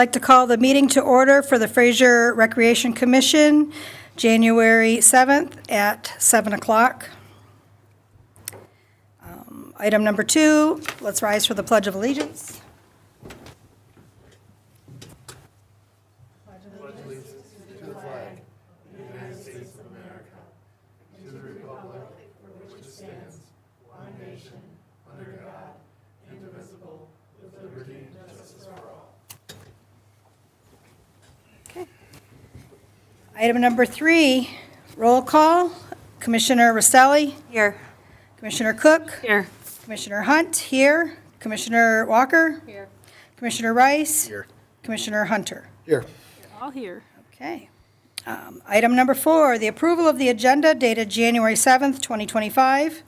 like to call the meeting to order for the Fraser Recreation Commission, January 7th at 7 o'clock. Item number 2, let's rise for the Pledge of Allegiance. Item number 3, roll call. Commissioner Rostelli. Here. Commissioner Cook. Here. Commissioner Hunt, here. Commissioner Walker. Here. Commissioner Rice. Here. Commissioner Hunter. Here. All here. Okay. Item number 4, the approval of the agenda dated January 7th, 2025.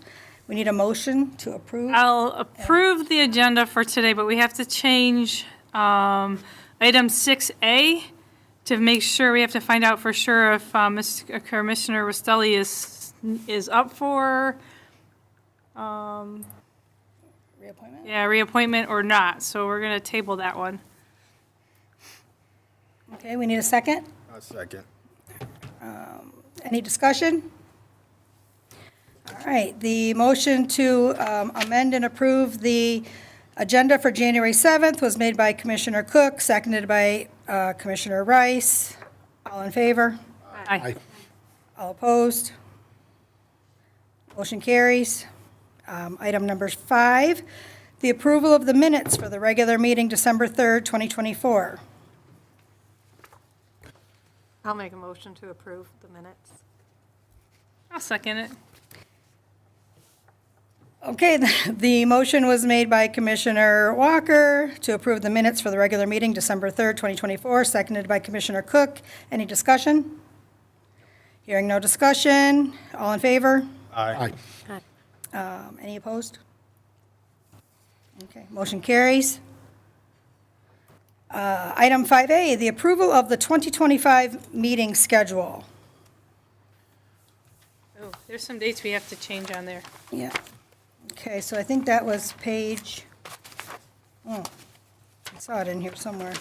We need a motion to approve. I'll approve the agenda for today, but we have to change item 6A to make sure, we have to find out for sure if Commissioner Rostelli is up for Reappointment? reappointment or not. So we're going to table that one. Okay, we need a second. A second. Any discussion? All right, the motion to amend and approve the agenda for January 7th was made by Commissioner Cook, seconded by Commissioner Rice. All in favor? Aye. All opposed? Motion carries. Item number 5, the approval of the minutes for the regular meeting December 3rd, 2024. I'll make a motion to approve the minutes. I'll second it. Okay, the motion was made by Commissioner Walker to approve the minutes for the regular meeting December 3rd, 2024, seconded by Commissioner Cook. Any discussion? Hearing no discussion. All in favor? Aye. Any opposed? Okay, motion carries. Item 5A, the approval of the 2025 meeting schedule. Oh, there's some dates we have to change on there. Yeah. Okay, so I think that was page, I saw it in here somewhere.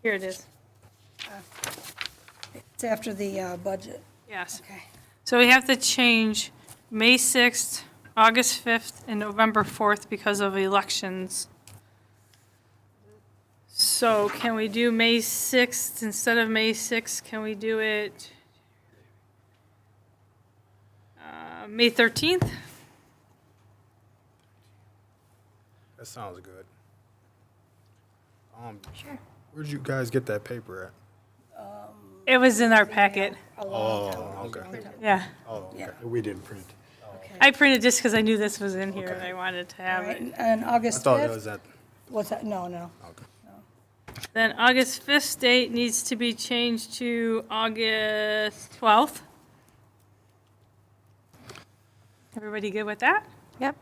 Here it is. It's after the budget. Yes. Okay. So we have to change May 6th, August 5th, and November 4th because of elections. So can we do May 6th instead of May 6th? Can we do it May 13th? That sounds good. Sure. Where'd you guys get that paper at? It was in our packet. Oh, okay. Yeah. Oh, okay. Yeah. We didn't print. I printed just because I knew this was in here and Okay. I wanted to All have right, it. and I August thought it 5th? was at, What's that? No. okay. Then August 5th date needs to be changed to August 12th. Everybody good with that? Yep.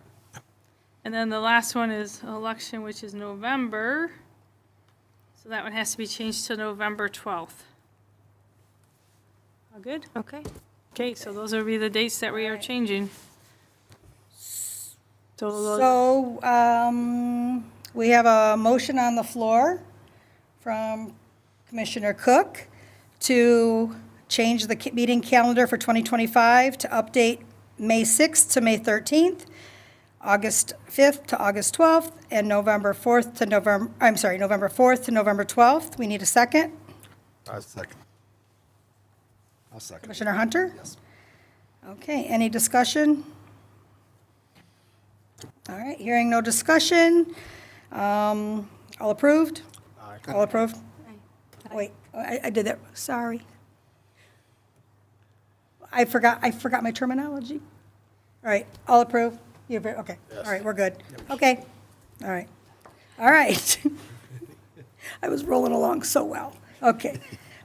And then the last one is election, which is November. So that one has to be changed to November 12th. All good? Okay. Okay, so those will be the dates that we are changing. So, we have a motion on the floor from Commissioner Cook to change the meeting calendar for 2025 to update May 6th to May 13th, August 5th to August 12th, and November 4th to November 4th to November 12th. We need a second. I'll second. I'll second. Commissioner Hunter? Yes. Okay, any discussion? All right, hearing no discussion. All approved? Aye. All approved? Wait, I did that, sorry. I forgot my terminology. All right, all approved? Okay, all right, we're good. Okay, all right. All right. I was rolling along so well. Okay.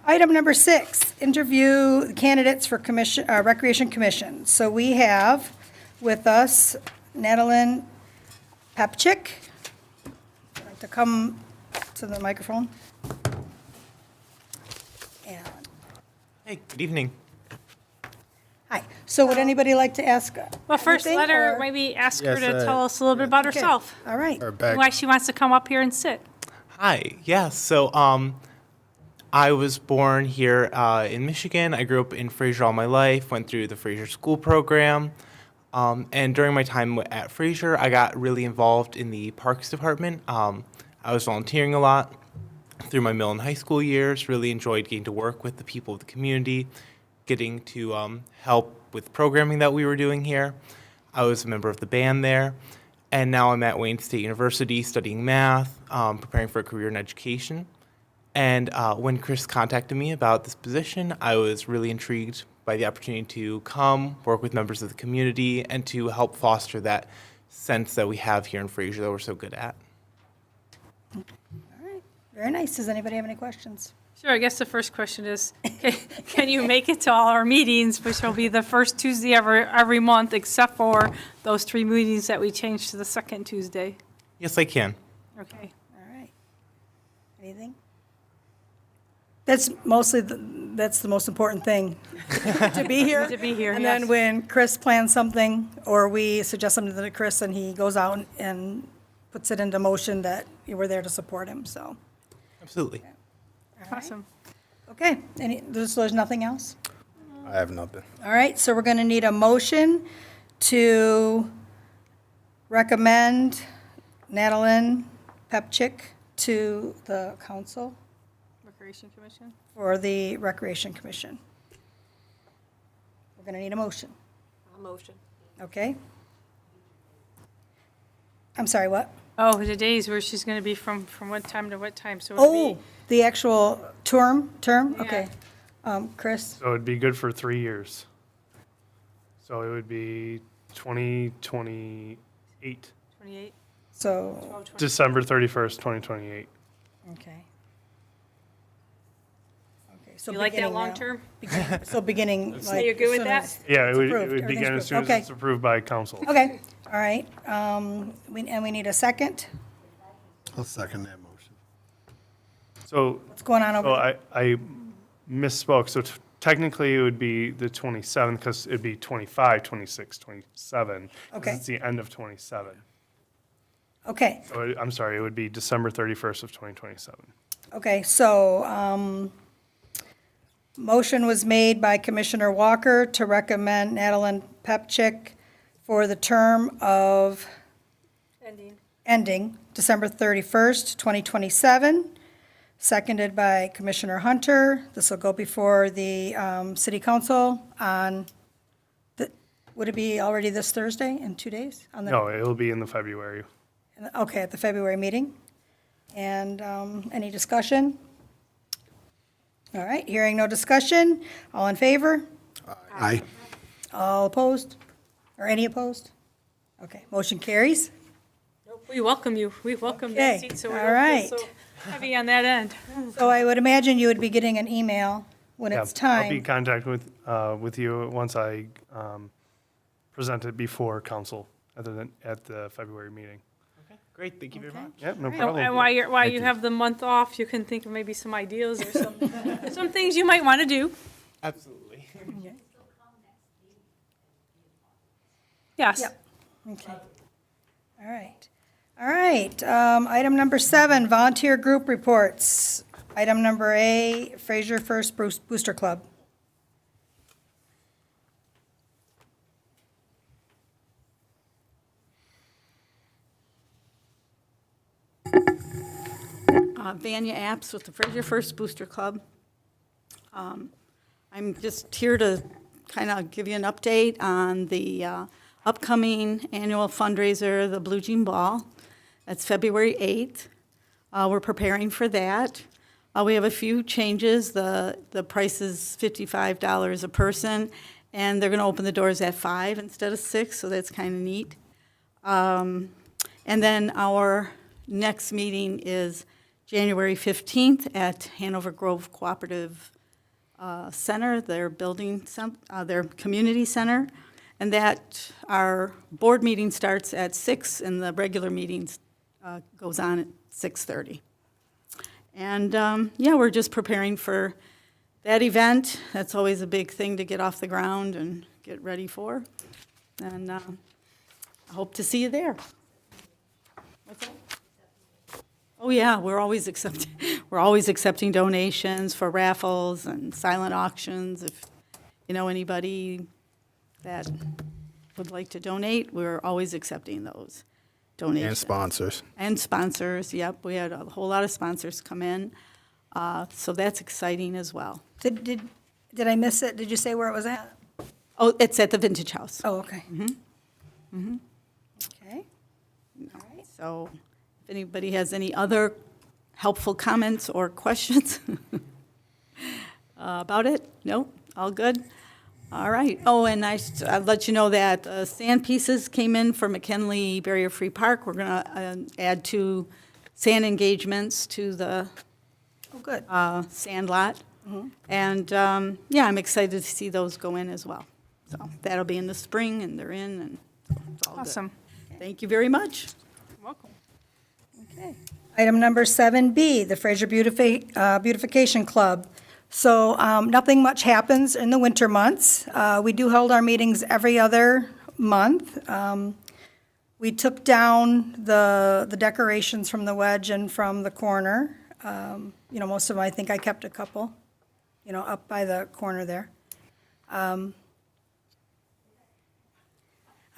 Item number 6, interview candidates for Recreation Commission. So we have with us Nadalyn Papchik. Would you like to come to the microphone? And Hey, good evening. Hi. So would anybody like to ask? Well, first, anything, let her or- maybe ask her Yes, to tell us a little bit about Okay. herself. All right. Or back. Why she wants to come up here and sit. Hi. Yeah. So, I was born here in Michigan. I grew up in Fraser all my life. Went through the Fraser school program, and during my time at Fraser, I got really involved in the parks department. I was volunteering a lot through my middle and high school years. Really enjoyed getting to work with the people of the community, getting to help with programming that we were doing here. I was a member of the band there. And now I'm at Wayne State University studying math, preparing for a career in education. And when Chris contacted me about this position, I was really intrigued by the opportunity to come, work with members of the community, and to help foster that sense that we have here in Fraser that we're so good at. All right. Very nice. Does anybody have any questions? Sure, I guess the first question is, can you make it to all our meetings, which will be the first Tuesday every month, except for those 3 meetings that we changed to the second Tuesday? Yes, I can. Okay. All right. Anything? That's mostly, that's the most important thing, to be here. To be here, And yes. then when Chris plans something, or we suggest something to Chris, and he goes out and puts it into motion, that we're there to support him, so. Absolutely. Awesome. Okay, there's nothing else? I have nothing. All right, so we're going to need a motion to recommend Nadalyn Pepchick to the council Recreation Commission? for the Recreation Commission. We're going to need a motion, I'll motion. okay? I'm sorry, what? Oh, the days where she's going to be from what time to what time, so it'll Oh, be, the actual term? Yeah. Okay. Chris? So it'd be good for 3 years. So it would be 2028, 28, So, 12, 20. December 31st, 2028. okay. Okay, so You like that beginning now. long term? So beginning, like. you're good with as soon that? as Yeah, it's it approved, would begin everything's as soon as approved. it's approved by council. Okay, all right. And we need a second. I'll second that motion. So, What's going on so over? I misspoke. So technically it would be the 27th because it'd be 25, 26, 27. 'cause Okay. It's the end of 27. Okay, So I'm sorry, it would be December 31st of 2027. okay, so, motion was made by Commissioner Walker to recommend Nadalyn Pepchick for the term of ending December 31st, 2027, seconded by Commissioner Hunter. This will go before the city council on, would it be already this Thursday in 2 days? On the- No, it'll be in the February. Okay, at the February meeting. And any discussion? All right, hearing no discussion. All in favor? Aye. All opposed? Or any opposed? Okay, motion carries. We welcome you. We welcome Okay, that seat, so we all don't right. feel so heavy on that end. So I would imagine you would be getting an email when Yeah, it's I'll be in time. contact with you once I present it before council at the February meeting. Okay, great. Thank you very Okay. much. Yep, no And problem. while you have the month off, you can think of maybe some ideas or some things you might want to do. Absolutely. Yes. Yep. Okay. All right. All right, item number 7, volunteer group reports. Item number A, Fraser First Booster Club. Vanya Apps with the Fraser First Booster Club. I'm just here to kind of give you an update on the upcoming annual fundraiser, the Blue Jean Ball. That's February 8th. We're preparing for that. We have a few changes. The price is $55 a person, and they're going to open the doors at 5 instead of 6, so that's kind of neat. And then our next meeting is January 15th at Hanover Grove Cooperative Center, their their community center. And that, our board meeting starts at 6 and the regular meetings goes on at 6:30. And, yeah, we're just preparing for that event. That's always a big thing to get off the ground and get ready for. And I hope to see you there. What's that? Oh, yeah, we're always accepting donations for raffles and silent auctions. If you know anybody that would like to donate, we're always accepting those donations. And sponsors. And sponsors, yep, we had a whole lot of sponsors come in, so that's exciting as well. Did I miss it? Did you say where it was at? Oh, it's at the Vintage House. Oh, okay. Okay. All right. So if anybody has any other helpful comments or questions about it? No? All good? All right. Oh, and I'd let you know that sand pieces came in for McKinley Barrier-Free Park. We're going to add 2 sand engagements to the Oh, good. sand lot. And, yeah, I'm excited to see those go in as well. So that'll be in the spring, and they're in, and so it's all good. Awesome. Thank you very much. Welcome. Okay. Item number 7B, the Fraser Beautification Club. So nothing much happens in the winter months. We do hold our meetings every other month. We took down the decorations from the wedge and from the corner. You know, most of them, I think I kept a couple, you know, up by the corner there.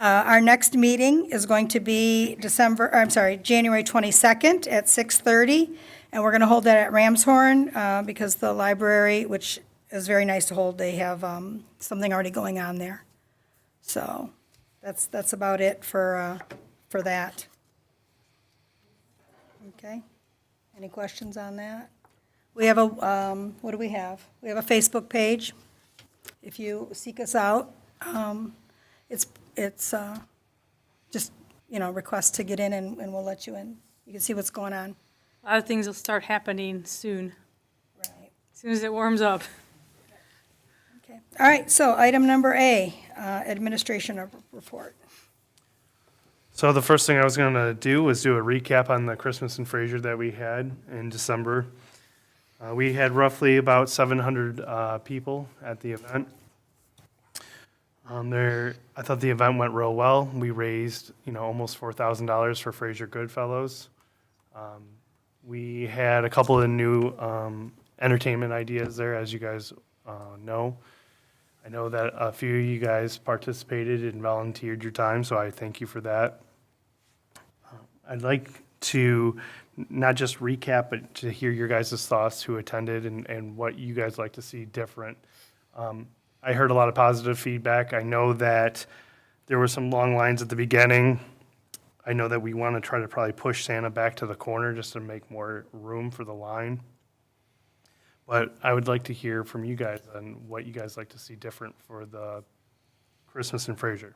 Our next meeting is going to be January 22nd at 6:30, and we're going to hold that at Ramshorn because the library, which is very nice to hold, they have something already going on there. So that's about it for that. Okay. Any questions on that? We have what do we have? We have a Facebook page. If you seek us out, it's just, you know, request to get in and we'll let you in. You can see what's going on. A lot of things will start happening soon, Right. as soon as it warms up. Okay. All right, so item number A, administration report. So the first thing I was going to do was do a recap on the Christmas in Fraser that we had in December. We had roughly about 700 people at the event. I thought the event went real well. We raised, you know, almost $4,000 for Fraser Goodfellows. We had a couple of new entertainment ideas there, as you guys know. I know that a few of you guys participated and volunteered your time, so I thank you for that. I'd like to not just recap, but to hear your guys' thoughts who attended and what you guys like to see different. I heard a lot of positive feedback. I know that there were some long lines at the beginning. I know that we want to try to probably push Santa back to the corner just to make more room for the line. But I would like to hear from you guys on what you guys like to see different for the Christmas in Fraser.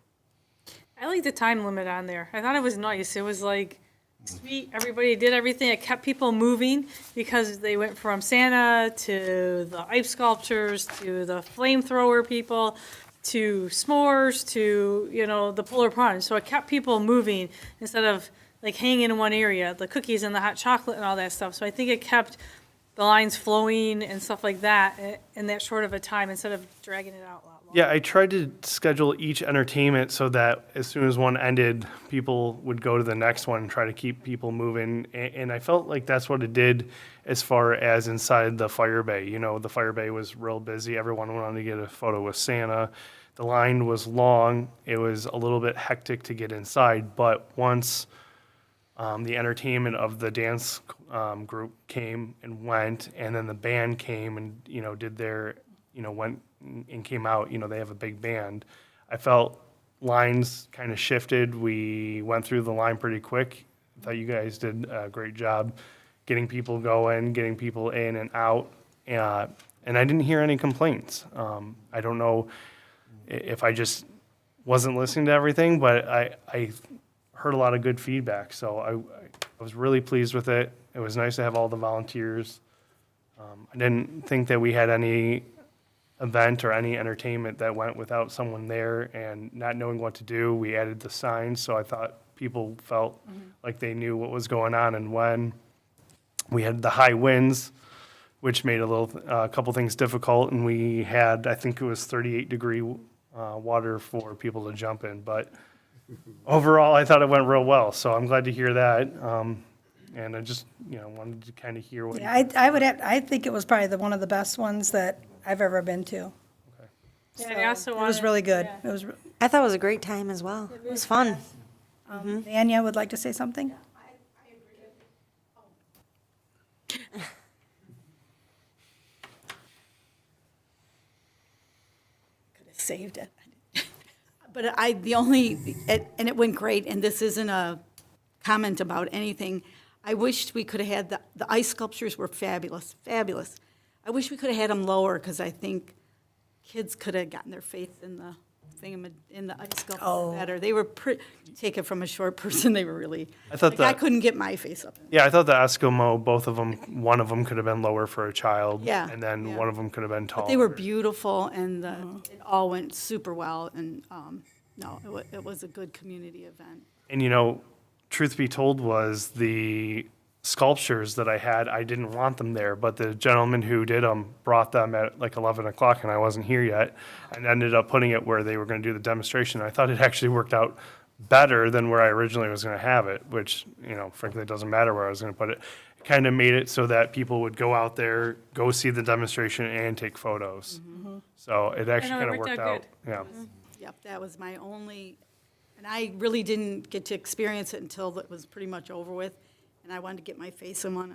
I like the time limit on there. I thought it was nice. It was like sweet. Everybody did everything. It kept people moving because they went from Santa to the ice sculptures to the flamethrower people to s'mores to, you know, the polar plunge. So it kept people moving instead of like hanging in one area, the cookies and the hot chocolate and all that stuff. So I think it kept the lines flowing and stuff like that in that short of a time instead of dragging it out a lot longer. Yeah, I tried to schedule each entertainment so that as soon as one ended, people would go to the next one and try to keep people moving. And I felt like that's what it did as far as inside the fire bay. You know, the fire bay was real busy. Everyone wanted to get a photo with Santa. The line was long. It was a little bit hectic to get inside. But once the entertainment of the dance group came and went, and then the band came and, you know, did their, you know, went and came out, you know, they have a big band. I felt lines kind of shifted. We went through the line pretty quick. I thought you guys did a great job getting people going, getting people in and out. And I didn't hear any complaints. I don't know if I just wasn't listening to everything, but I heard a lot of good feedback. So I was really pleased with it. It was nice to have all the volunteers. I didn't think that we had any event or any entertainment that went without someone there, and not knowing what to do, we added the signs, so I thought people felt like they knew what was going on and when. We had the high winds, which made a couple things difficult, and we had, I think it was 38-degree water for people to jump in. But overall, I thought it went real well, so I'm glad to hear that. And I just, wanted to kind of hear what. Yeah, I think it was probably one of the best ones that I've ever been to. Yeah, I also It was wanted- really good. yeah. It was, I thought it was a great time as well. It was fun. Anya would like to say something? Could have saved it. But and it went great, and this isn't a comment about anything. I wished we could have had, the ice sculptures were fabulous, fabulous. I wish we could have had them lower, because I think kids could have gotten their faith in the thing, in the ice sculpture better. They were, take it from a short person, they were really, I thought I that- couldn't get my face up. Yeah, I thought the Eskimo, both of them, one of them could have been lower for a child. Yeah, And then yeah. one of them could have been taller. But they were beautiful, and it all went super well, and, no, it was a good community event. And truth be told was the sculptures that I had, I didn't want them there, but the gentleman who did them brought them at like 11 o'clock and I wasn't here yet, and ended up putting it where they were going to do the demonstration. I thought it actually worked out better than where I originally was going to have it, which, frankly, it doesn't matter where I was going to put it. It kind of made it so that people would go out there, go see the demonstration and take photos. So it actually it kind of worked worked out out. good. Yeah. Yep, that was my only, and I really didn't get to experience it until it was pretty much over with, and I wanted to get my face in one.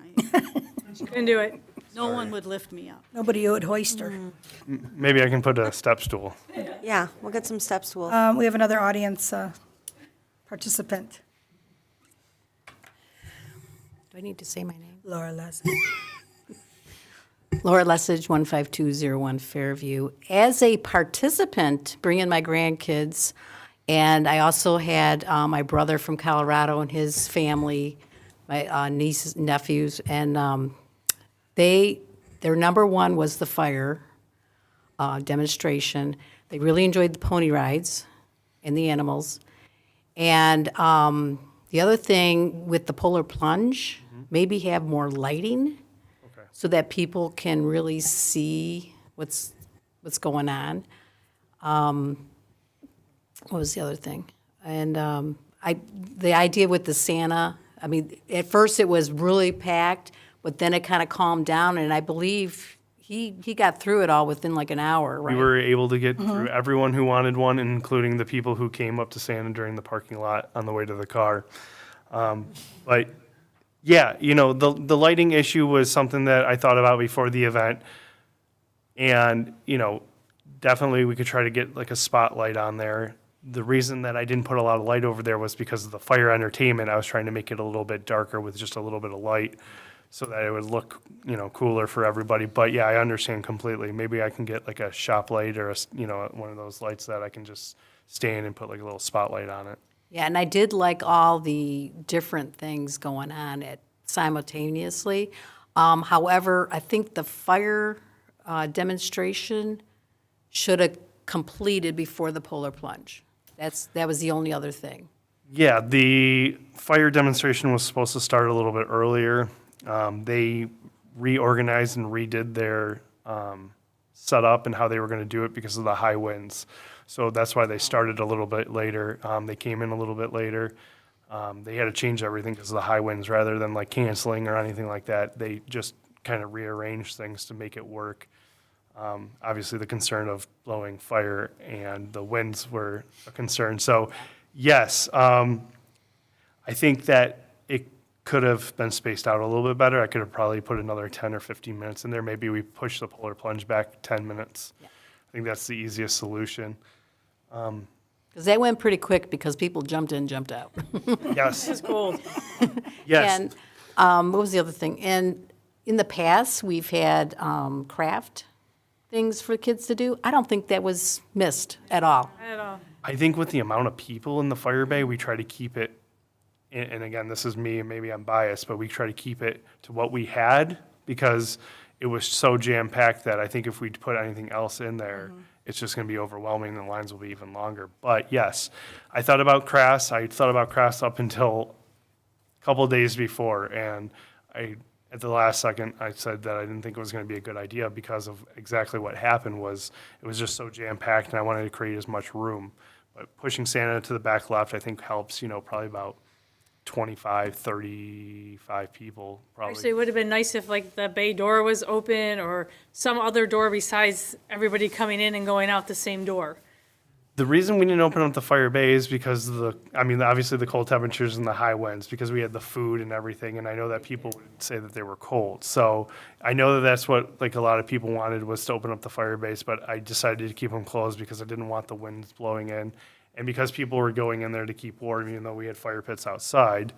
Couldn't do it. No one would lift me up. Nobody would hoist her. Maybe I can put a step stool. Yeah, we'll get some step stools. We have another audience participant, Do I need to say my name? Laura Leslie. Laura Lessage, 15201 Fairview. As a participant, bringing my grandkids, and I also had my brother from Colorado and his family, my nieces, nephews, and their number one was the fire demonstration. They really enjoyed the pony rides and the animals. And the other thing with the polar plunge, maybe have more lighting so that people can really see what's going on. What was the other thing? And the idea with the Santa, I mean, at first it was really packed, but then it kind of calmed down, and I believe he got through it all within like an hour, right? We were able to get through everyone who wanted one, including the people who came up to Santa during the parking lot on the way to the car. But yeah, the lighting issue was something that I thought about before the event. And, definitely we could try to get like a spotlight on there. The reason that I didn't put a lot of light over there was because of the fire entertainment. I was trying to make it a little bit darker with just a little bit of light so that it would look, cooler for everybody. But yeah, I understand completely. Maybe I can get like a shop light or one of those lights that I can just stand and put like a little spotlight on it. Yeah, and I did like all the different things going on simultaneously. However, I think the fire demonstration should have completed before the polar plunge. That was the only other thing. Yeah, the fire demonstration was supposed to start a little bit earlier. They reorganized and redid their setup and how they were going to do it because of the high winds. So that's why they started a little bit later. They came in a little bit later. They had to change everything because of the high winds rather than like canceling or anything like that. They just kind of rearranged things to make it work. Obviously, the concern of blowing fire and the winds were a concern. So, yes, I think that it could have been spaced out a little bit better. I could have probably put another 10 or 15 minutes in there. Maybe we push the polar plunge back 10 minutes. Yeah. I think that's the easiest solution. Because that went pretty quick because people jumped in, jumped out. Yes. It's cold. Yes. And what was the other thing? And in the past, we've had craft things for kids to do. I don't think that was missed at all. At all. I think with the amount of people in the fire bay, we try to keep it, and again, this is me, and maybe I'm biased, but we try to keep it to what we had because it was so jam-packed that I think if we put anything else in there, it's just going to be overwhelming and the lines will be even longer. But yes, I thought about crafts. I thought about crafts up until a couple of days before, and I at the last second, I said that I didn't think it was going to be a good idea because of exactly what happened was it was just so jam-packed, and I wanted to create as much room. But pushing Santa to the back left, I think helps, probably about 25, 35 people, probably. Actually, it would have been nice if like the bay door was open or some other door besides everybody coming in and going out the same door. The reason we didn't open up the fire bay is because obviously the cold temperatures and the high winds, because we had the food and everything, and I know that people would say that they were cold. So I know that that's what like a lot of people wanted, was to open up the fire base, but I decided to keep them closed because I didn't want the winds blowing in. And because people were going in there to keep warm, even though we had fire pits outside.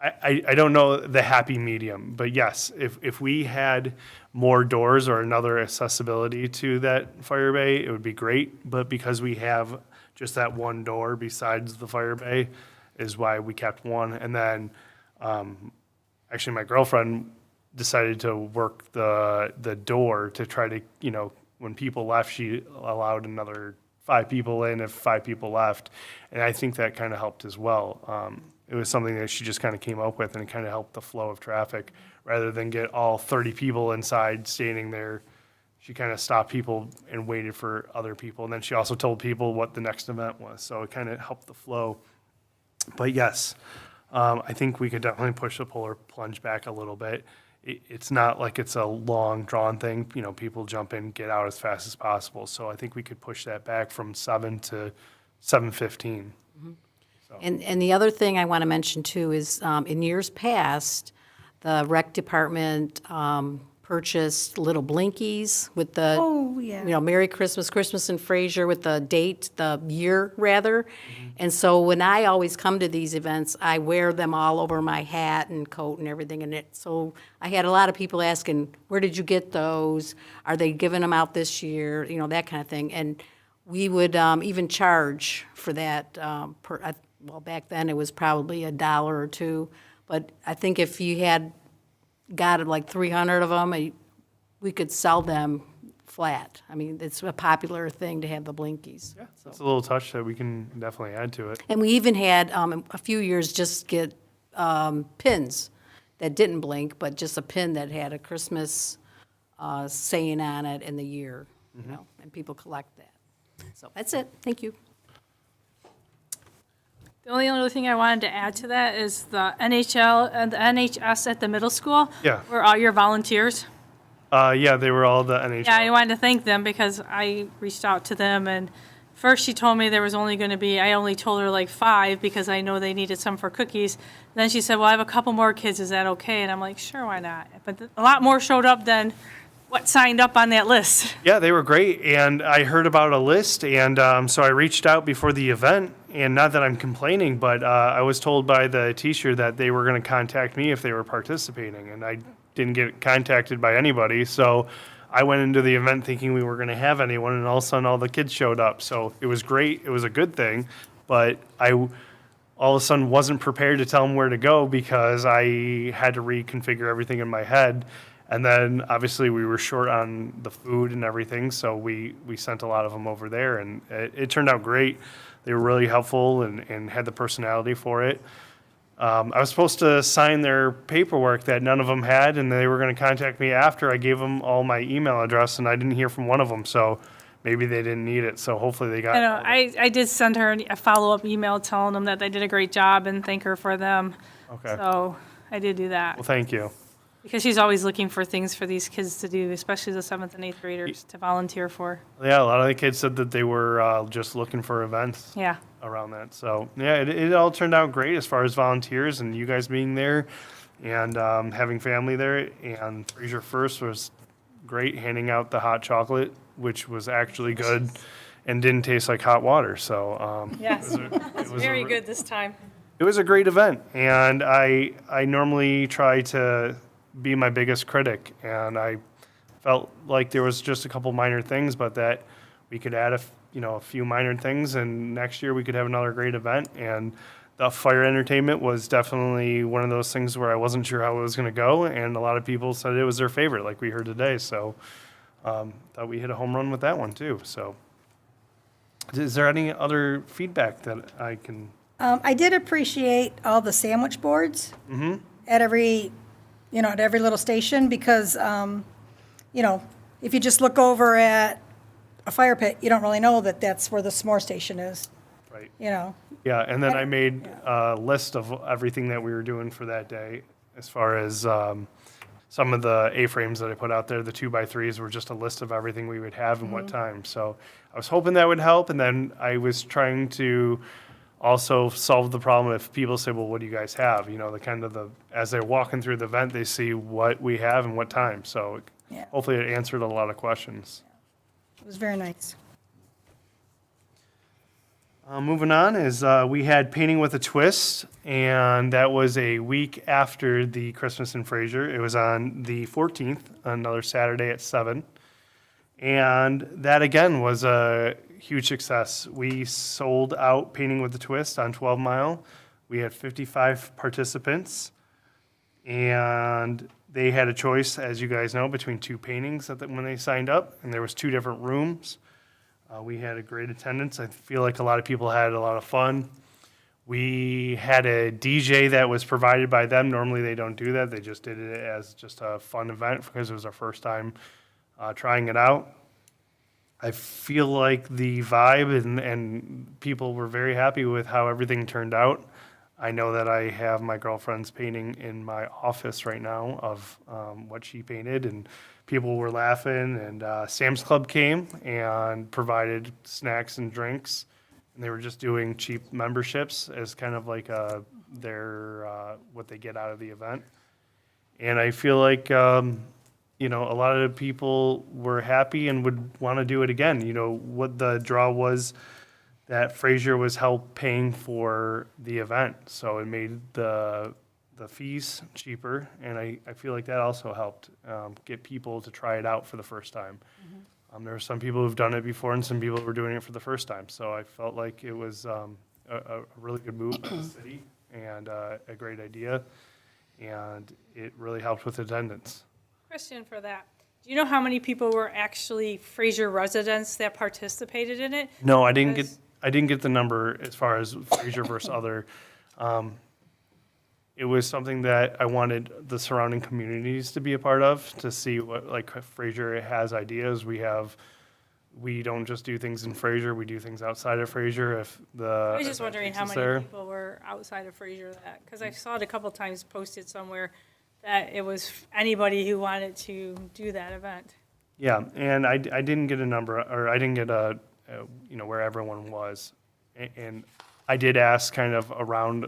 I don't know the happy medium, but yes, if we had more doors or another accessibility to that fire bay, it would be great. But because we have just that one door besides the fire bay is why we kept one. And then actually my girlfriend decided to work the door to try to, when people left, she allowed another 5 people in if 5 people left. And I think that kind of helped as well. It was something that she just kind of came up with, and it kind of helped the flow of traffic. Rather than get all 30 people inside standing there, she kind of stopped people and waited for other people. And then she also told people what the next event was. So it kind of helped the flow. But yes, I think we could definitely push the polar plunge back a little bit. It's not like it's a long, drawn thing. People jump in, get out as fast as possible. So I think we could push that back from 7 to 7:15. And the other thing I want to mention too is, in years past, the rec department purchased little blinkies with the, Oh, yeah. Merry Christmas, Christmas in Fraser with the date, the year rather. And so when I always come to these events, I wear them all over my hat and coat and everything. So I had a lot of people asking, where did you get those? Are they giving them out this year? That kind of thing. And we would even charge for that. Well, back then it was probably $1 or $2. But I think if you had got like 300 of them, we could sell them flat. I mean, it's a popular thing to have the blinkies. Yeah, that's a little touch that we can definitely add to it. And we even had a few years just get pins that didn't blink, but just a pin that had a Christmas saying on it and the year, and people collect that. So that's it. Thank you. The only other thing I wanted to add to that is the NHL and the NHS at the middle school. Yeah. Were all your volunteers. Yeah, they were all the NHL. Yeah, I wanted to thank them because I reached out to them, and first she told me there was only going to be, I only told her like 5 because I know they needed some for cookies. Then she said, well, I have a couple more kids, is that okay? And I'm like, sure, why not? But a lot more showed up than what signed up on that list. Yeah, they were great, and I heard about a list, and so I reached out before the event, and not that I'm complaining, but I was told by the teacher that they were going to contact me if they were participating, and I didn't get contacted by anybody, so I went into the event thinking we were going to have anyone, and all of a sudden all the kids showed up, so it was great, it was a good thing, but I all of a sudden wasn't prepared to tell them where to go because I had to reconfigure everything in my head. And then obviously we were short on the food and everything, so we sent a lot of them over there, and it turned out great. They were really helpful and had the personality for it. I was supposed to sign their paperwork that none of them had, and they were going to contact me after. I gave them all my email address, and I didn't hear from one of them, so maybe they didn't need it. So hopefully they got it. I did send her a follow-up email telling them that they did a great job and thank her for them. Okay. So I did do that. Well, thank you. Because she's always looking for things for these kids to do, especially the 7th and 8th graders to volunteer for. Yeah, a lot of the kids said that they were just looking for events Yeah. around that. So, yeah, it all turned out great as far as volunteers and you guys being there and having family there. And Fraser First was great, handing out the hot chocolate, which was actually good and didn't taste like hot water. So, Yes. it was Very good this time. It was a great event. And I normally try to be my biggest critic, and I felt like there was just a couple minor things, but that we could add a few minor things, and next year we could have another great event. And the fire entertainment was definitely one of those things where I wasn't sure how it was going to go, and a lot of people said it was their favorite, like we heard today. So thought we hit a home run with that one too. So is there any other feedback that I can? I did appreciate all the sandwich boards. at every, at every little station, because, if you just look over at a fire pit, you don't really know that that's where the s'more station is, Right. Yeah, and then I made a list of everything that we were doing for that day, as far as some of the A-frames that I put out there, the 2x3s were just a list of everything we would have and what time. So I was hoping that would help, and then I was trying to also solve the problem if people say, well, what do you guys have? As they're walking through the event, they see what we have and what time. So Yeah. hopefully it answered a lot of questions. it was very nice. Moving on is we had Painting with a Twist, and that was a week after the Christmas in Fraser. It was on the 14th, another Saturday at 7. And that again was a huge success. We sold out Painting with a Twist on 12 Mile. We had 55 participants, and they had a choice, as you guys know, between two paintings when they signed up, and there was 2 different rooms. We had a great attendance. I feel like a lot of people had a lot of fun. We had a DJ that was provided by them. Normally they don't do that. They just did it as just a fun event because it was our first time trying it out. I feel like the vibe and people were very happy with how everything turned out. I know that I have my girlfriend's painting in my office right now of what she painted, and people were laughing, and Sam's Club came and provided snacks and drinks, and they were just doing cheap memberships as kind of like their what they get out of the event. And I feel like a lot of people were happy and would want to do it again. What the draw was, that Fraser was paying for the event, so it made the fees cheaper, and I feel like that also helped get people to try it out for the first time. There were some people who've done it before, and some people were doing it for the first time, so I felt like it was a really good move by the city and a great idea, and it really helped with attendance. Question for that. Do you know how many people were actually Fraser residents that participated in it? No, I didn't get the number as far as Fraser versus other. It was something that I wanted the surrounding communities to be a part of, to see what, like, Fraser has ideas. We don't just do things in Fraser, we do things outside of Fraser if the. I was just wondering how event many there. people were outside of Fraser because I saw it a couple times posted somewhere that it was anybody who wanted to do that event. Yeah, and I didn't get a number, or I didn't get where everyone was. And I did ask kind of around,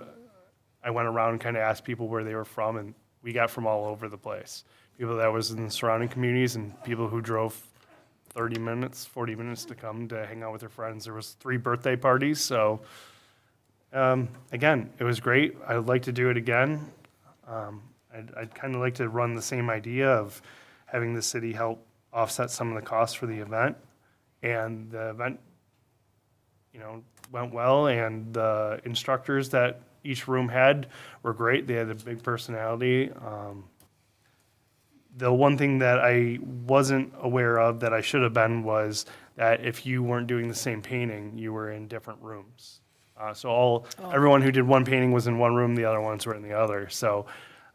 I went around and kind of asked people where they were from, and we got from all over the place. People that was in the surrounding communities and people who drove 30 minutes, 40 minutes to come to hang out with their friends. There was 3 birthday parties, so again, it was great. I would like to do it again. I'd kind of like to run the same idea of having the city help offset some of the costs for the event. And the event, went well, and the instructors that each room had were great. They had a big personality. The one thing that I wasn't aware of that I should have been was that if you weren't doing the same painting, you were in different rooms. Everyone who did one painting was in one room, the other ones were in the other. So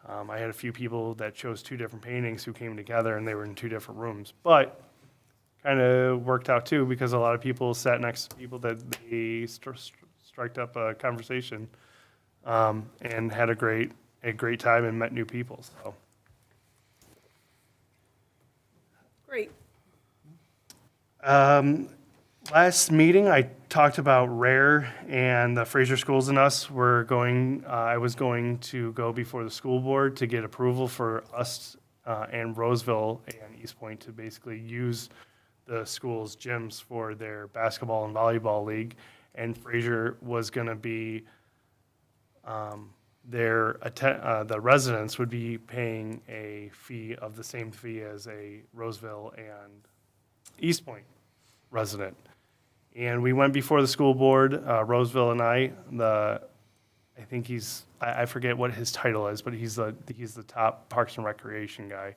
I had a few people that chose 2 different paintings who came together, and they were in 2 different rooms. But kind of worked out too, because a lot of people sat next to people that they striked up a conversation and had a great time and met new people. So. Great. Last meeting, I talked about RARE, and the Fraser Schools and Us were going, I was going to go before the school board to get approval for us and Roseville and East Point to basically use the school's gyms for their basketball and volleyball league. And Fraser was going to be, the residents would be paying a fee of the same fee as a Roseville and East Point resident. And we went before the school board, Roseville and I think I forget what his title is, but he's the top Parks and Recreation guy.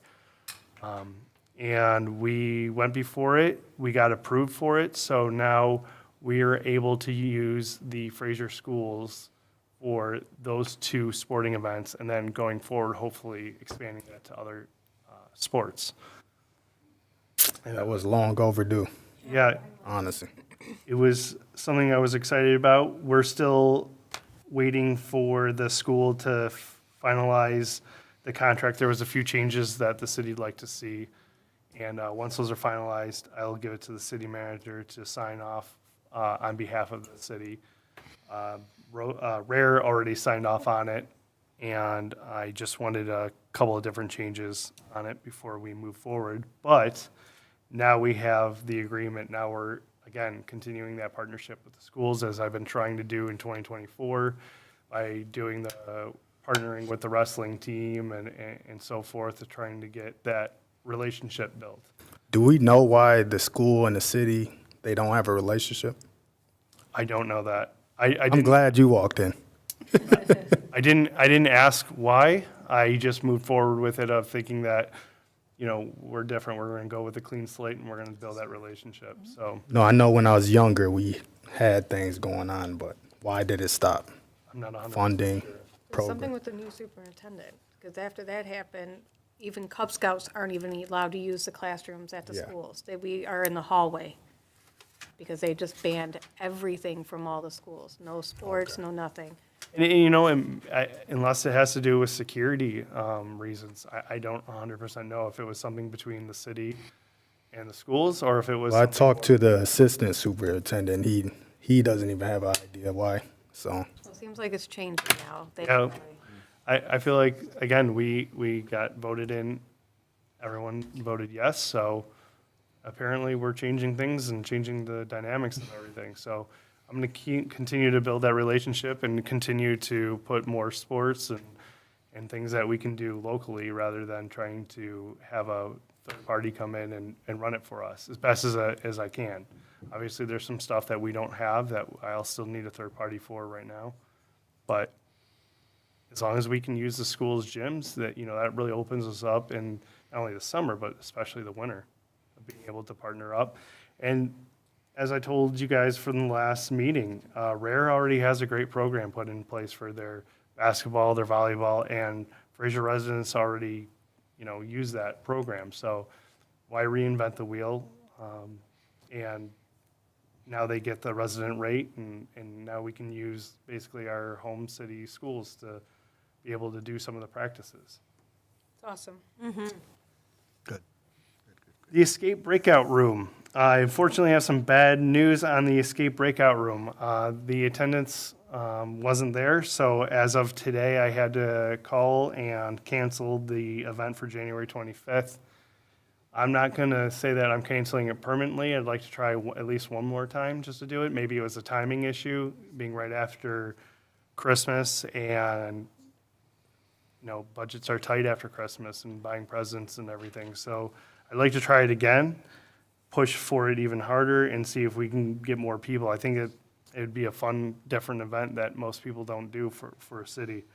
And we went before it, we got approved for it, so now we are able to use the Fraser schools for those two sporting events, and then going forward, hopefully expanding that to other sports. That was long overdue, Yeah, honestly. it was something I was excited about. We're still waiting for the school to finalize the contract. There was a few changes that the city'd like to see. And once those are finalized, I'll give it to the city manager to sign off on behalf of the city. Rare already signed off on it, and I just wanted a couple of different changes on it before we move forward. But now we have the agreement. Now we're, again, continuing that partnership with the schools, as I've been trying to do in 2024 by doing the partnering with the wrestling team and so forth, to trying to get that relationship built. Do we know why the school and the city, they don't have a relationship? I don't know that. I'm glad you walked in. I didn't ask why. I just moved forward with it of thinking that, you know, we're different. We're going to go with a clean slate and we're going to build that relationship. So No, I know when I was younger, we had things going on, but why did it stop? I'm not 100% Funding, sure. There's something program. with the new superintendent, because after that happened, even Cub Scouts aren't even allowed to use the classrooms at the Yeah. schools. We are in the hallway, because they just banned everything from all the schools. No sports, no nothing. And, you know, unless it has to do with security reasons, I don't 100% know if it was something between the city and the schools, or if it was. Well, I something talked to the assistant superintendent. He doesn't even have an idea why, so. So it seems like it's changing now. Yeah. I feel like, again, we got voted in, everyone voted yes, so apparently we're changing things and changing the dynamics and everything. So I'm going to continue to build that relationship and continue to put more sports and things that we can do locally, rather than trying to have a third party come in and run it for us as best as I can. Obviously, there's some stuff that we don't have that I'll still need a third party for right now. But as long as we can use the school's gyms, that, you know, that really opens us up in not only the summer, but especially the winter, being able to partner up. And as I told you guys from the last meeting, Rare already has a great program put in place for their basketball, their volleyball, and Fraser residents already, you know, use that program. So why reinvent the wheel? And now they get the resident rate, and now we can use basically our home city schools to be able to do some of the practices. It's awesome. Good. The escape breakout room. I unfortunately have some bad news on the escape breakout room. The attendance wasn't there, so as of today, I had to call and cancel the event for January 25th. I'm not going to say that I'm canceling it permanently. I'd like to try at least one more time just to do it. Maybe it was a timing issue, being right after Christmas, and, you know, budgets are tight after Christmas and buying presents and everything. So I'd like to try it again, push for it even harder, and see if we can get more people. I think it would be a fun, different event that most people don't do for a city.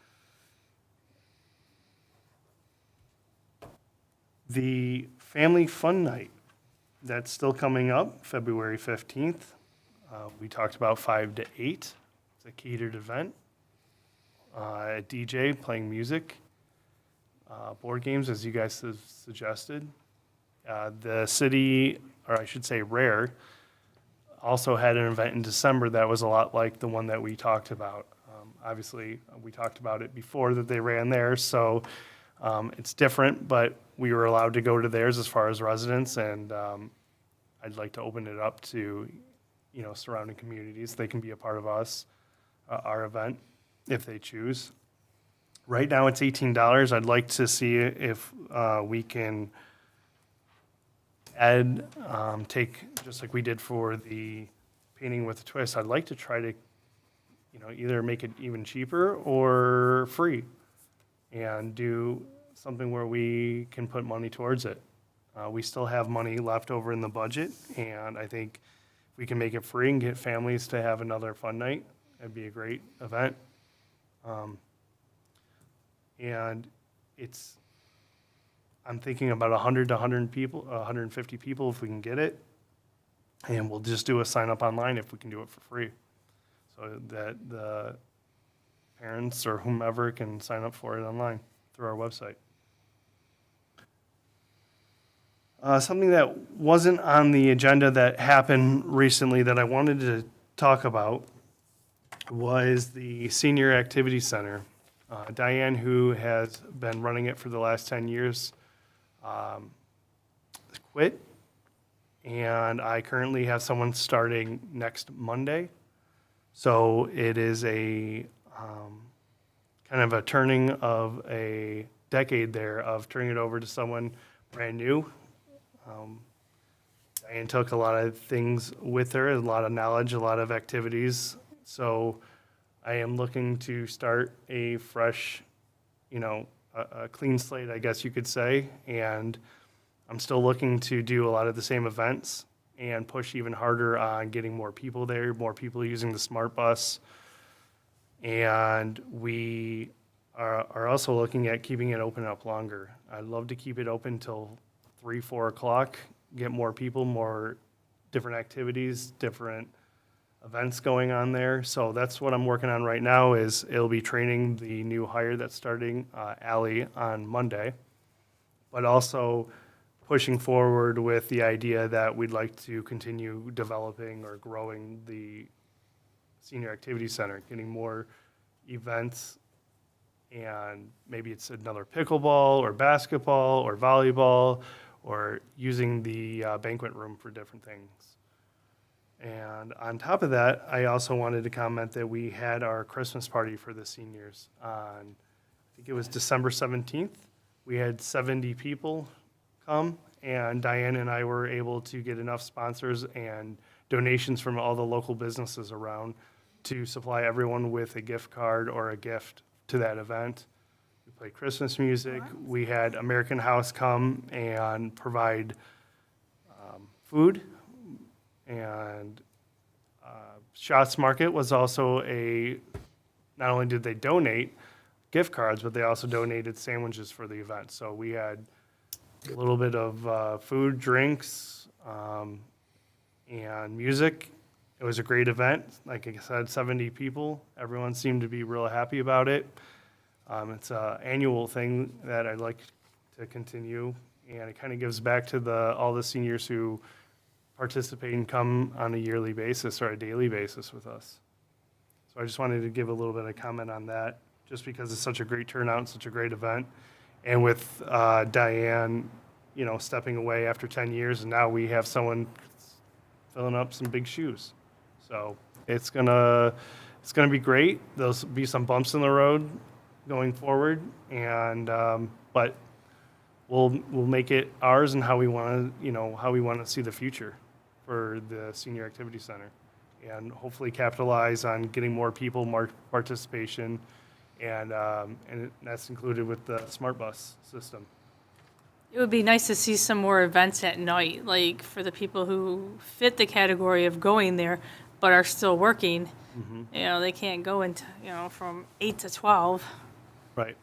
The Family Fun Night, that's still coming up, February 15th. We talked about 5 to 8. It's a catered event. A DJ playing music, board games, as you guys have suggested. The city, or I should say Rare, also had an event in December that was a lot like the one that we talked about. Obviously, we talked about it before that they ran there, so it's different, but we were allowed to go to theirs as far as residents, and I'd like to open it up to, you know, surrounding communities. They can be a part of our event, if they choose. Right now, it's $18. I'd like to see if we can add, take, just like we did for the painting with a twist, I'd like to try to, you know, either make it even cheaper or free, and do something where we can put money towards it. We still have money left over in the budget, and I think if we can make it free and get families to have another fun night, it'd be a great event. And I'm thinking about 100 to 100 people, 150 people if we can get it. And we'll just do a sign up online if we can do it for free. So that the parents or whomever can sign up for it online through our website. Something that wasn't on the agenda that happened recently that I wanted to talk about was the Senior Activity Center. Diane, who has been running it for the last 10 years, quit. And I currently have someone starting next Monday. So it is a kind of a turning of a decade there of turning it over to someone brand new. Diane took a lot of things with her, a lot of knowledge, a lot of activities. So I am looking to start a fresh, a clean slate, I guess you could say. And I'm still looking to do a lot of the same events and push even harder on getting more people there, more people using the Smart Bus. And we are also looking at keeping it open up longer. I'd love to keep it open till 3, 4 o'clock, get more people, more different activities, different events going on there. So that's what I'm working on right now is it'll be training the new hire that's starting, Allie, on Monday, but also pushing forward with the idea that we'd like to continue developing or growing the Senior Activity Center, getting more events, and maybe it's another pickleball or basketball or volleyball or using the banquet room for different things. And on top of that, I also wanted to comment that we had our Christmas party for the seniors on, I think it was December 17th. We had 70 people come, and Diane and I were able to get enough sponsors and donations from all the local businesses around to supply everyone with a gift card or a gift to that event. We played Christmas music. We had American House come and provide food. And Shots Market was also not only did they donate gift cards, but they also donated sandwiches for the event. So we had a little bit of food, drinks, and music. It was a great event. Like I said, 70 people. Everyone seemed to be real happy about it. It's an annual thing that I'd like to continue, and it kind of gives back to all the seniors who participate and come on a yearly basis or a daily basis with us. So I just wanted to give a little bit of comment on that, just because it's such a great turnout, such a great event. And with Diane, stepping away after 10 years, and now we have someone filling up some big shoes. So it's gonna be great. There'll be some bumps in the road going forward, and but we'll make it ours and how we want to see the future for the Senior Activity Center, and hopefully capitalize on getting more people, more participation, and that's included with the Smart Bus system. It would be nice to see some more events at night, like for the people who fit the category of going there but are still working. They can't go into, from 8 to 12. Right.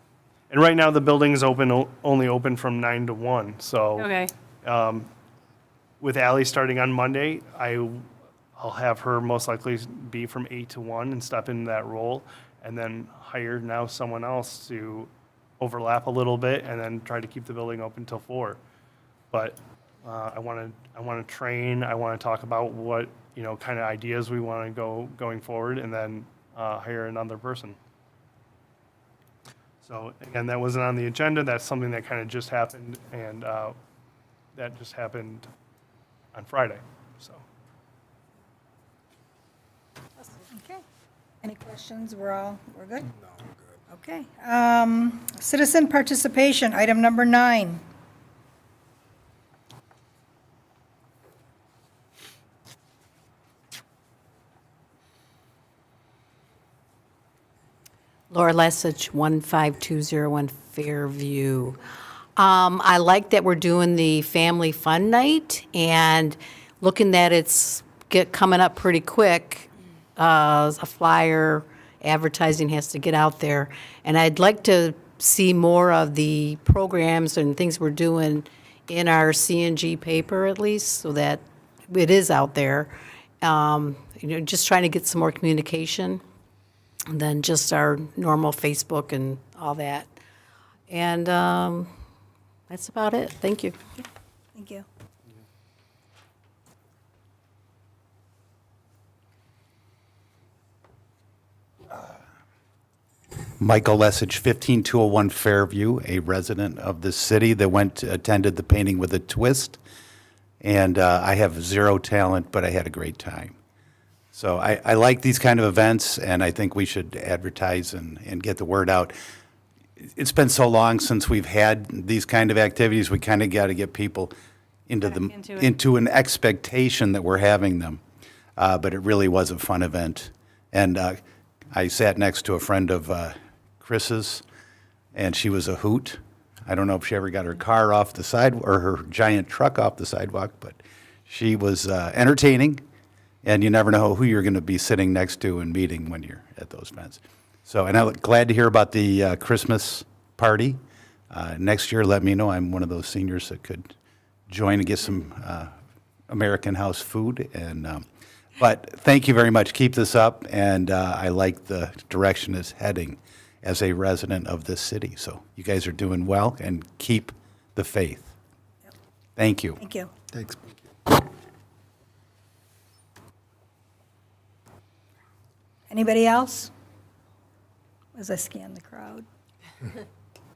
And right now the building is only open from 9 to 1. So Okay. with Allie starting on Monday, I'll have her most likely be from 8 to 1 and step in that role, and then hire now someone else to overlap a little bit and then try to keep the building open till 4. But I want to train. I want to talk about what kind of ideas we want to going forward, and then hire another person. So again, that wasn't on the agenda. That's something that kind of just happened, and that just happened on Friday. So Okay. Any questions? We're good? No, I'm good. Okay. Citizen participation, item number 9. Laura Lessich, 15201 Fairview. I like that we're doing the family fun night, and looking that it's coming up pretty quick. A flyer advertising has to get out there, and I'd like to see more of the programs and things we're doing in our CNG paper at least, so that it is out there. Just trying to get some more communication. than just our normal Facebook and all that. And that's about it. Thank you. Thank you. Michael Lessage, 15201 Fairview, a resident of the city that attended the Painting with a Twist. And I have zero talent, but I had a great time. So I like these kind of events, and I think we should advertise and get the word out. It's been so long since we've had these kind of activities, we kind of got to get people into into it. into an expectation that we're having them. But it really was a fun event. And I sat next to a friend of Chris's, and she was a hoot. I don't know if she ever got her car off the side or her giant truck off the sidewalk, but she was entertaining, and you never know who you're going to be sitting next to and meeting when you're at those events. So, and I'm glad to hear about the Christmas party. Next year, let me know. I'm one of those seniors that could join and get some American House food. And but thank you very much. Keep this up, and I like the direction it's heading as a resident of this city. So you guys are doing well, and keep the faith. Thank you. Thank you. Thanks. Anybody else? As I scan the crowd.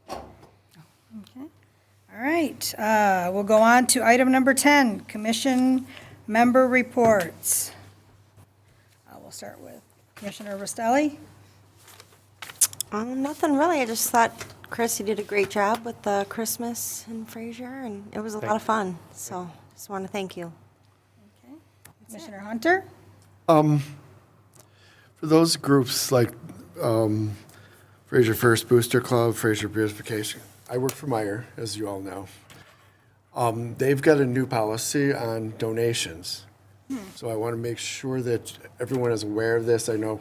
Okay. All right. We'll go on to item number 10, commission member reports. We'll start with Commissioner Rostelli. Nothing really. I just thought, Chris, you did a great job with the Christmas in Fraser, and it was a lot of fun. So just want to thank you. Okay. Commissioner Hunter. For those groups like Fraser First Booster Club, Fraser Beautification, I work for Meyer, as you all know. They've got a new policy on donations. So I want to make sure that everyone is aware of this. I know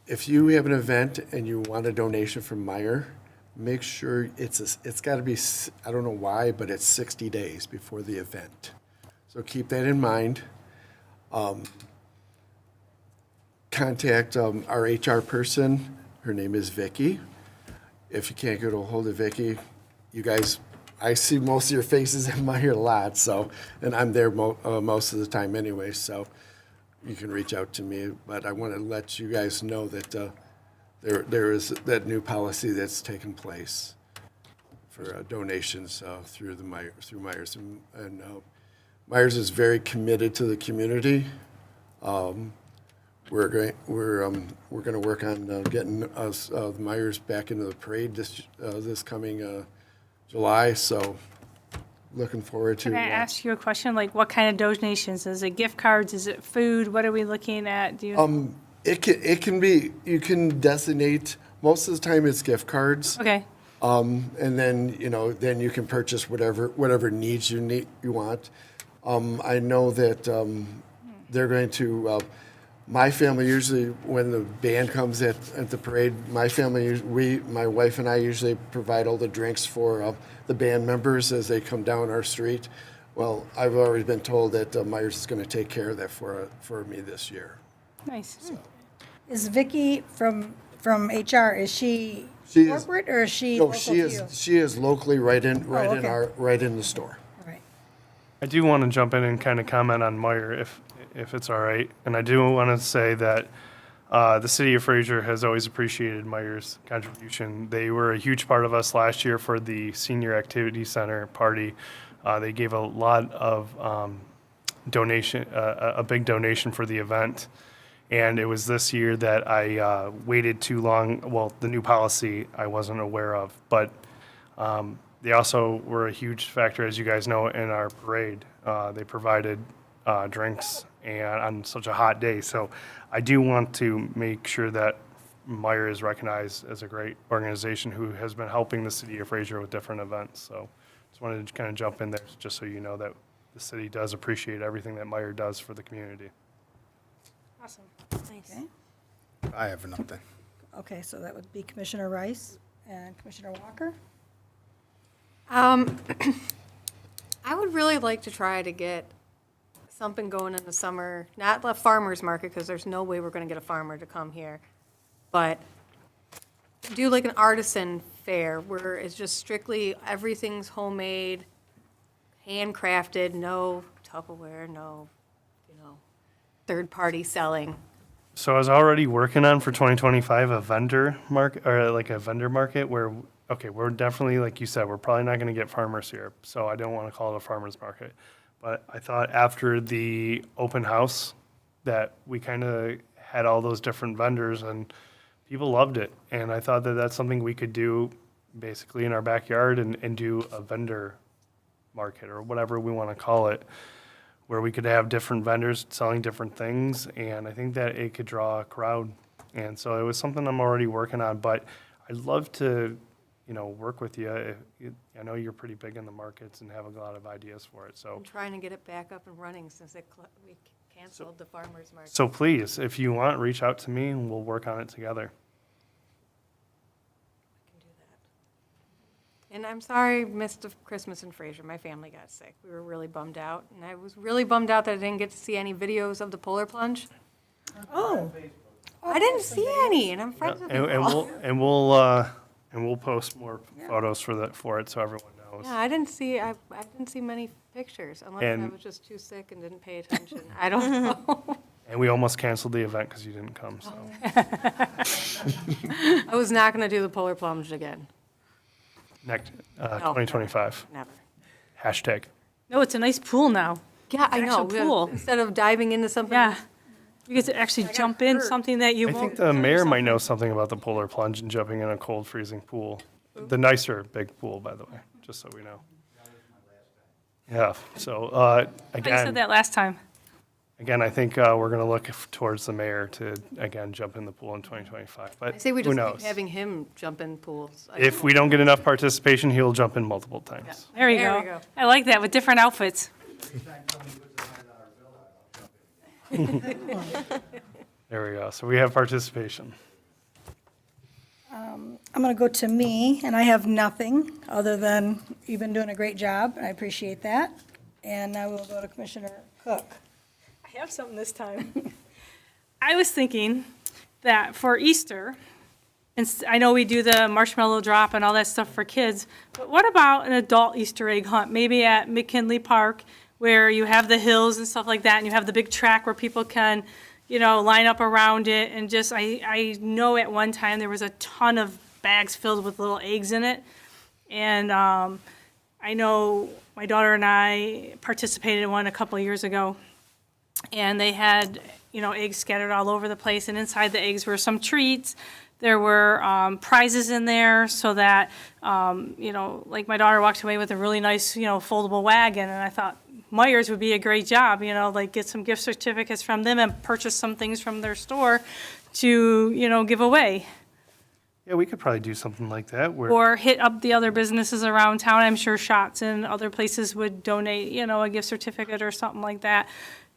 if you have an event and you want a donation from Meyer, make sure it's got to be, I don't know why, but it's 60 days before the event. So keep that in mind. Contact our HR person. Her name is Vicky. If you can't get a hold of Vicky, you guys, I see most of your faces in Meyer a lot, so, and I'm there most of the time anyway, so you can reach out to me. But I want to let you guys know that there is that new policy that's taken place for donations through Myers, and Myers is very committed to the community. We're going to work on getting us the Myers back into the parade this coming July. So looking forward to. Can I ask you a question? Like, what kind of donations? Is it gift cards? Is it food? What are we looking at? Do you? It can be. You can designate. Most of the time, it's gift cards. Okay. And then then you can purchase whatever needs you want. I know that they're going to. My family usually, when the band comes at the parade, my wife and I usually provide all the drinks for the band members as they come down our street. Well, I've already been told that Myers is going to take care of that for me this year. Nice. Is Vicky from HR, is she corporate or is she No, local she to is. you? She is locally right in okay. right in the store. All right. I do want to jump in and kind of comment on Meyer, if it's all right. And I do want to say that the city of Fraser has always appreciated Meyer's contribution. They were a huge part of us last year for the Senior Activity Center party. They gave a lot of donation, a big donation for the event. And it was this year that I waited too long. Well, the new policy I wasn't aware of, but they also were a huge factor, as you guys know, in our parade. They provided drinks and on such a hot day. So I do want to make sure that Meyer is recognized as a great organization who has been helping the city of Fraser with different events. So just wanted to kind of jump in there just so you know that the city does appreciate everything that Meyer does for the community. Awesome. Nice. Okay. I have nothing. Okay, so that would be Commissioner Rice and Commissioner Walker. I would really like to try to get something going in the summer, not the farmer's market, because there's no way we're gonna get a farmer to come here, but do like an artisan fair where it's just strictly, everything's homemade, handcrafted, no Tupperware, no, third-party selling. So I was already working on for 2025 a vendor market, or like a vendor market where, okay, we're definitely, like you said, we're probably not going to get farmers here. So I don't want to call it a farmer's market. But I thought after the open house that we kind of had all those different vendors and people loved it. And I thought that that's something we could do basically in our backyard and do a vendor market or whatever we want to call it, where we could have different vendors selling different things, and I think that it could draw a crowd. And so it was something I'm already working on, but I'd love to, work with you. I know you're pretty big in the markets and have a lot of ideas for it, so. I'm trying to get it back up and running since we canceled the farmer's market. So please, if you want, reach out to me and we'll work on it together. I can do that. And I'm sorry, missed the Christmas in Fraser. My family got sick. We were really bummed out, and I was really bummed out that I didn't get to see any videos of the polar plunge. Oh, I didn't see any, and I'm friends with people. And we'll post more photos for it so everyone knows. Yeah, I didn't see many pictures, unless I And- was just too sick and didn't pay attention. I don't know. And we almost canceled the event because you didn't come, so. I was not gonna do the polar plunge again. Next, 2025. Never. Hashtag. No, it's a nice pool now. Yeah, I know. Actual pool. Instead of diving into something. Yeah. You get to actually jump in, hurt. something that you I won't. think the mayor might know something about the polar plunge and jumping in a cold freezing pool. The nicer big pool, by the way, just so we know. Yeah, so I said again, that last time. I think we're going to look towards the mayor to, again, jump in the pool in 2025. But I say we who just knows? keep having him jump in pools. If we don't get enough participation, he'll jump in multiple times. There we There go. we go. I like that, with different outfits. There we go. So we have participation. I'm going to go to me, and I have nothing other than you've been doing a great job, and I appreciate that. And now we'll go to Commissioner Cook. I have something this time. I was thinking that for Easter, and I know we do the marshmallow drop and all that stuff for kids, but what about an adult Easter egg hunt? Maybe at McKinley Park, where you have the hills and stuff like that, and you have the big track where people can, line up around it, and just, I know at one time there was a ton of bags filled with little eggs in it, and I know my daughter and I participated in one a couple of years ago, and they had, eggs scattered all over the place, and inside the eggs were some treats. There were prizes in there so that, like my daughter walked away with a really nice, foldable wagon, and I thought Myers would be a great job, like get some gift certificates from them and purchase some things from their store to, give away. Yeah, we could probably do something like that. Where Or hit up the other businesses around town. I'm sure Shots and other places would donate, a gift certificate or something like that.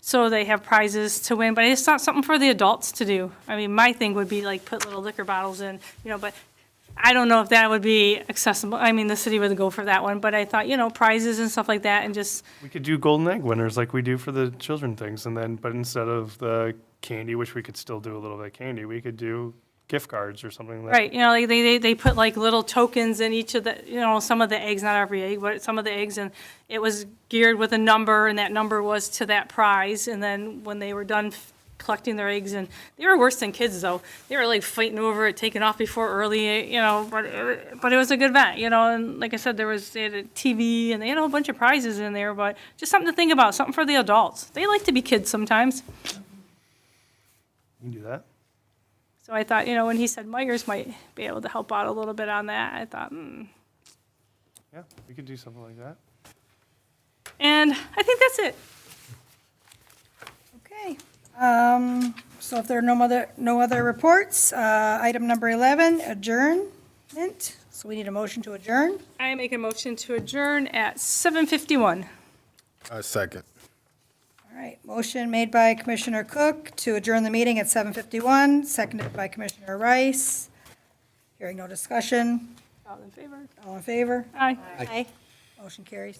So they have prizes to win, but I just thought something for the adults to do. I mean, my thing would be like put little liquor bottles in, but I don't know if that would be accessible. I mean, the city would go for that one, but I thought, prizes and stuff like that, and just, we could do golden egg winners like we do for the children things, but instead of the candy, which we could still do a little bit of candy, we could do gift cards or something like that. right, like they put like little tokens in each of the, some of the eggs, not every egg, but some of the eggs, and it was geared with a number, and that number was to that prize, and then when they were done collecting their eggs, and they were worse than kids, though. They were like fighting over it, taking off before early, but it was a good event, and like I said, they had a TV, and they had a whole bunch of prizes in there, but just something to think about, something for the adults. They like to be kids sometimes. You can do that. So I thought, when he said Myers might be able to help out a little bit on that, I thought, Yeah, we could do something like that. And I think that's it. Okay. So if there are no other reports, item number 11, adjournment. So we need a motion to adjourn. I make a motion to adjourn at 7:51. Second. All right, motion made by Commissioner Cook to adjourn the meeting at 7:51, seconded by Commissioner Rice. Hearing no discussion. All in favor? All in favor? Aye. Aye. Motion carries.